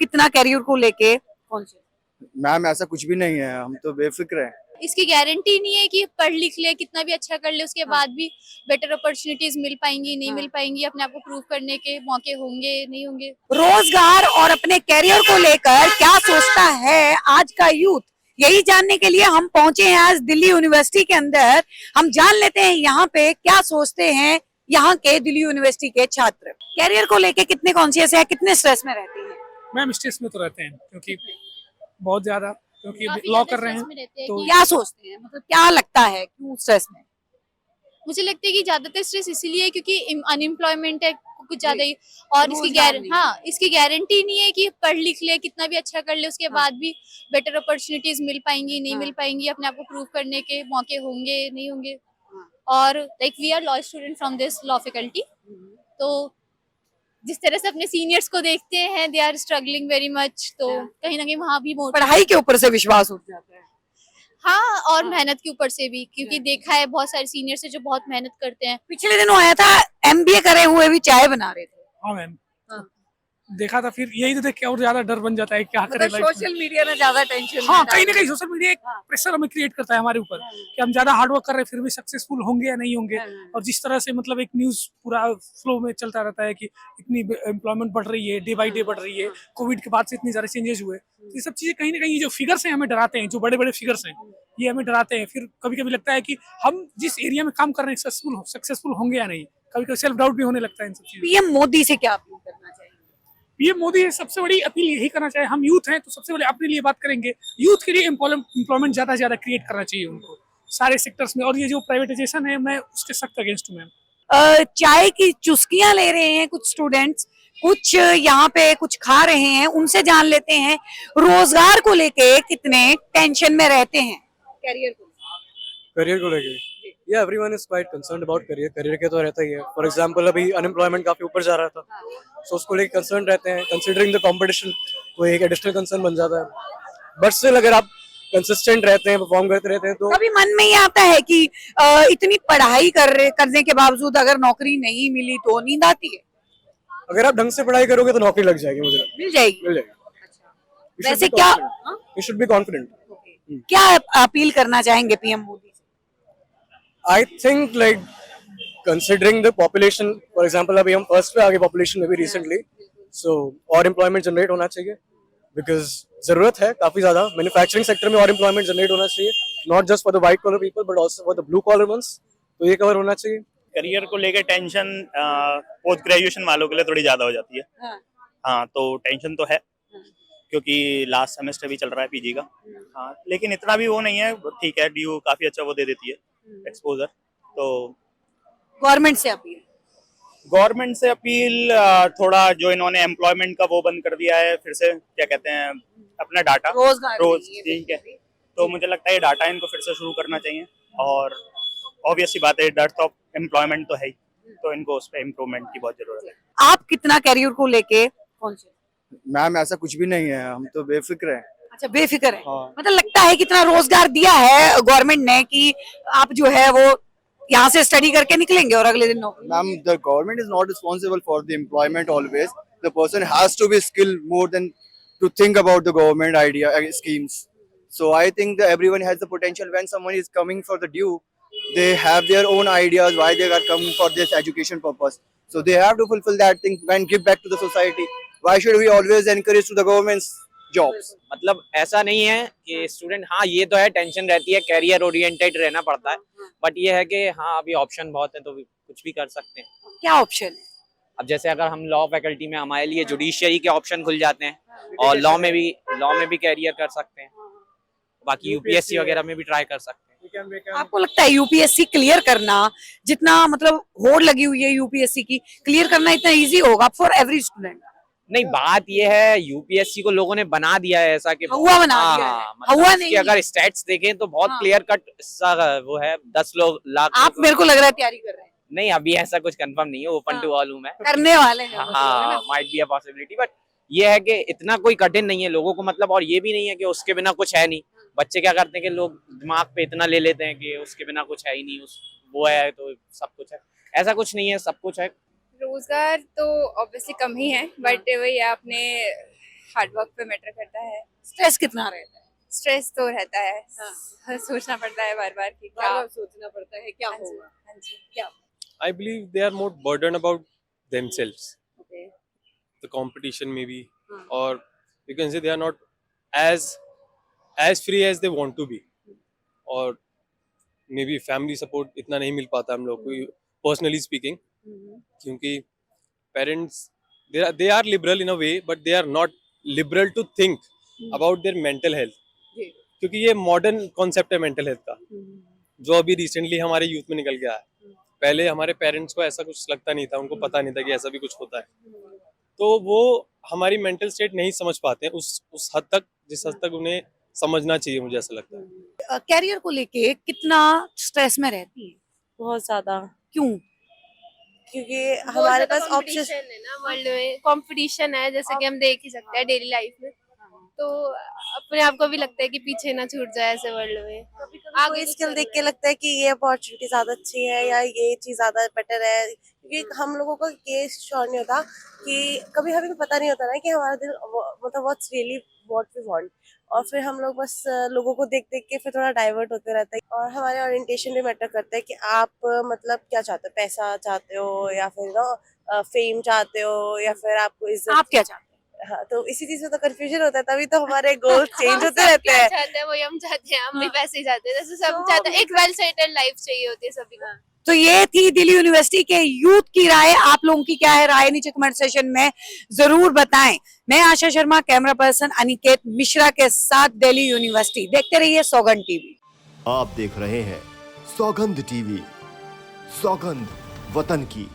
कितना कैरियर को लेके कौन से? मैम ऐसा कुछ भी नहीं है, हम तो बेफिक्र हैं। इसकी गारंटी नहीं है कि पढ़ लिख ले, कितना भी अच्छा कर ले, उसके बाद भी बेटर अपॉर्चुनिटीज मिल पाएंगी नहीं मिल पाएंगी, अपने आप को प्रूव करने के मौके होंगे नहीं होंगे। रोजगार और अपने कैरियर को लेकर क्या सोचता है आज का यूथ, यही जानने के लिए हम पहुंचे हैं आज दिल्ली यूनिवर्सिटी के अंदर। हम जान लेते हैं यहाँ पे क्या सोचते हैं यहाँ के दिल्ली यूनिवर्सिटी के छात्र। कैरियर को लेके कितने कॉन्शियस है, कितने स्ट्रेस में रहते हैं? मैम स्ट्रेस में तो रहते हैं, क्योंकि बहुत ज्यादा, क्योंकि काफी लॉ ज्यादा कर रहे stress हैं में रहते हैं तो कि- क्या सोचते हैं, मतलब क्या लगता है क्यों स्ट्रेस में? मुझे लगता है कि ज्यादातर स्ट्रेस इसीलिए है क्योंकि अनएम्प्लॉयमेंट है कुछ ज्यादा ही, और रोजगार नहीं है। इसकी गारंटी नहीं है कि पढ़ लिख ले, कितना भी अच्छा कर ले, उसके बाद भी बेटर अपॉर्चुनिटीज मिल पाएंगी नहीं मिल पाएंगी, अपने आप को प्रूव करने के मौके होंगे नहीं होंगे। और like we are law student from this law faculty, तो जिस तरह से अपने सीनियर्स को देखते हैं, they are struggling very much, तो कहीं ना कहीं वहाँ भी पढ़ाई के ऊपर से विश्वास उठ जाता है। हाँ, और मेहनत के ऊपर से भी, क्योंकि देखा है बहुत सारे सीनियर्स है जो बहुत मेहनत करते हैं। पिछले दिनों आया था एमबीए करे हुए भी चाय बना रहे थे। हाँ मैम, देखा था, फिर यही तो देख के और ज्यादा डर बन जाता है क्या करें मतलब लाइफ में। सोशल मीडिया में ज्यादा टेंशन। हाँ, कहीं ना कहीं सोशल मीडिया एक प्रेशर हमें क्रिएट करता है हमारे ऊपर कि हम ज्यादा हार्ड वर्क कर रहे हैं फिर भी सक्सेसफुल होंगे या नहीं होंगे। और जिस तरह से मतलब एक न्यूज पूरा फ्लो में चलता रहता है कि इतनी एम्प्लॉयमेंट बढ़ रही है, डे बाई डे बढ़ रही है, कोविड के बाद से इतनी सारे चेंजेस हुए, तो ये सब चीजें कहीं ना कहीं जो फिगर्स हैं हमें डराते हैं, जो बड़े बड़े फिगर्स हैं ये हमें डराते हैं। फिर कभी कभी लगता है कि हम जिस एरिया में काम कर रहे हैं सक्सेसफुल होंगे या नहीं, कभी कभी सेल्फ डाउट भी होने लगता है इन सब चीजों। पीएम मोदी से क्या अपील करना चाहिए? पीएम मोदी सबसे बड़ी अपील यही करना चाहिए, हम यूथ हैं तो सबसे पहले अपने लिए बात करेंगे, यूथ के लिए एम्प्लॉयमेंट ज्यादा से ज्यादा क्रिएट करना चाहिए उनको सारे सेक्टर्स में। और ये जो प्राइवेटाइजेशन है मैं उसके सख्त अगेंस्ट हूँ मैम। चाय की चुस्कियां ले रहे हैं कुछ स्टूडेंट्स, कुछ यहाँ पे कुछ खा रहे हैं, उनसे जान लेते हैं रोजगार को लेके कितने टेंशन में रहते हैं। कैरियर को लेके या everyone is quite concerned about career के तो रहता ही है। फॉर एग्जांपल अभी अनएम्प्लॉयमेंट काफी ऊपर जा रहा था, सो उसको लेके कंसर्न रहते हैं। कंसीडरिंग द कंपटीशन वो एक एडिशनल कंसर्न बन जाता है। बट स्टिल अगर आप कंसिस्टेंट रहते हैं, परफॉर्म करते रहते हैं तो कभी मन में ये आता है कि इतनी पढ़ाई करने के बावजूद अगर नौकरी नहीं मिली तो नींद आती है? अगर आप ढंग से पढ़ाई करोगे तो नौकरी लग जाएगी, मुझे लगता है। मिल जाएगी। मिल जाएगी। वैसे क्या यू शुड बी कॉन्फिडेंट। क्या अपील करना चाहेंगे पीएम मोदी से? I think like considering the population, for example अभी हम फर्स्ट पे आ गए पॉपुलेशन में भी recently, so और employment generate होना चाहिए because जरूरत है काफी ज्यादा। मैन्युफैक्चरिंग सेक्टर में और employment generate होना चाहिए, not just for the white collar people but also for the blue collar ones, तो ये कवर होना चाहिए। करियर को लेके टेंशन पोस्ट ग्रेजुएशन वालों के लिए थोड़ी ज्यादा हो जाती है। हाँ, तो टेंशन तो है क्योंकि लास्ट सेमेस्टर भी चल रहा है पीजी का। हाँ, लेकिन इतना भी वो नहीं है, ठीक है, ड्यू काफी अच्छा वो दे देती है एक्सपोजर। तो गवर्नमेंट से अपील थोड़ा जो इन्होंने एम्प्लॉयमेंट का वो बंद कर दिया है, फिर से क्या कहते हैं अपना डाटा रोजगार ठीक है, तो मुझे लगता है ये डाटा इनको फिर से शुरू करना चाहिए। और ऑब्वियस सी बात है, डेप्थ ऑफ एम्प्लॉयमेंट तो है ही, तो इनको उस पर इम्प्रूवमेंट की बहुत जरूरत है। आप कितना कैरियर को लेके कौन से? मैम ऐसा कुछ भी नहीं है, हम तो बेफिक्र हैं। अच्छा, बेफिक्र है। हाँ। मतलब लगता है कितना रोजगार दिया है गवर्नमेंट ने कि आप जो है वो यहाँ से स्टडी करके निकलेंगे और अगले दिन नौकरी। Ma'am, the government is not responsible for the employment always. The person has to be skilled more than to think about the government idea schemes. So I think that everyone has the potential. When someone is coming for the due, they have their own ideas why they are coming for this education purpose. So they have to fulfill that thing and give back to the society. Why should we always encourage to the government's jobs? मतलब ऐसा नहीं है कि student, हाँ ये तो है, tension रहती है, कैरियर ओरिएंटेड रहना पड़ता है, बट ये है कि हाँ अभी ऑप्शन बहुत है तो कुछ भी कर सकते हैं। क्या ऑप्शन है? अब जैसे अगर हम लॉ फैकल्टी में, हमारे लिए जुडिशियरी के ऑप्शन खुल जाते हैं और लॉ में भी कैरियर कर सकते हैं, बाकी यूपीएससी वगैरह में भी ट्राई कर सकते हैं। आपको लगता है यूपीएससी क्लियर करना, जितना मतलब होड़ लगी हुई है यूपीएससी की, क्लियर करना इतना इजी होगा फॉर एवरी स्टूडेंट? नहीं, बात ये है यूपीएससी को लोगों ने बना दिया है ऐसा कि हवा बना दिया है। मतलब हवा उसकी नहीं। अगर स्टैट्स देखें तो बहुत क्लियर कट वो है, 10 लाख। आप मेरे को लग रहा है तैयारी कर रहे हैं। नहीं, अभी ऐसा कुछ कंफर्म नहीं है, ओपन टू ऑल हूं मैं, करने वाले हैं। हाँ might be a possibility, but ये है कि इतना कोई कठिन नहीं है लोगों को, मतलब, और ये भी नहीं है कि उसके बिना कुछ है नहीं। बच्चे क्या करते हैं कि लोग दिमाग पे इतना ले लेते हैं कि उसके बिना कुछ है ही नहीं, वो है तो सब कुछ है, ऐसा कुछ नहीं है, सब कुछ है। रोजगार तो ऑब्वियसली कम ही है, बट वही आपने हार्ड वर्क पे मैटर करता है। स्ट्रेस कितना रहता है? स्ट्रेस तो रहता है, हाँ। सोचना पड़ता है बार बार कि क्या। बार-बार सोचना पड़ता है क्या हाँ जी, होगा, हाँ जी। क्या? I believe they are more burdened about themselves, Okay. the competition maybe, Hmm. or you can say they are not as free as they want to be, or maybe family support इतना नहीं मिल पाता हम लोग को personally speaking, क्योंकि parents they are liberal in a way, but they are not liberal to think about their mental health, जी। क्योंकि ये modern concept है mental health का, जो अभी recently हमारे youth में निकल गया है। पहले हमारे पेरेंट्स को ऐसा कुछ लगता नहीं था, उनको पता नहीं था कि ऐसा भी कुछ होता है, तो वो हमारी मेंटल स्टेट नहीं समझ पाते हैं उस हद तक जिस हद तक उन्हें समझना चाहिए, मुझे ऐसा लगता है। कैरियर को लेके कितना स्ट्रेस में रहती है? बहुत ज्यादा, क्यों? क्योंकि हमारे पास ऑप्शन कंपटीशन है ना, वर्ल्ड में कंपटीशन है, जैसे कि हम देख ही सकते हैं डेली लाइफ में। तो अपने आप को भी लगता है कि पीछे ना छूट जाए ऐसे वर्ल्ड में। कोई स्किल देख के लगता है कि ये अपॉर्चुनिटी ज्यादा अच्छी है या ये चीज ज्यादा बेटर है, क्योंकि हम लोगों को ये श्योर नहीं होता कि कभी हमें पता नहीं होता ना कि हमारा दिल मतलब what's really what we want, और फिर हम लोग बस लोगों को देख देख के फिर थोड़ा डाइवर्ट होते रहता है। और हमारे ओरिएंटेशन भी मैटर करता है कि आप मतलब क्या चाहते हो, पैसा चाहते हो या फिर ना फेम चाहते हो या फिर आपको इज्जत। आप क्या चाहते हैं? हाँ, तो इसी चीज में तो कंफ्यूजन होता है, तभी तो हमारे गोल चेंज होते रहते हैं। चाहते हैं वही हम चाहते हैं, हम भी पैसे ही चाहते हैं, जैसे सब चाहते हैं, एक वेल सेटल्ड लाइफ चाहिए होती है सभी को। तो ये थी दिल्ली यूनिवर्सिटी के यूथ की राय। आप लोगों की क्या है राय, नीचे कमेंट सेशन में जरूर बताएं। मैं आशा शर्मा, कैमरा पर्सन अनिकेत मिश्रा के साथ दिल्ली यूनिवर्सिटी। देखते रहिए सौगंध टीवी। आप देख रहे हैं सौगंध टीवी, सौगंध वतन की।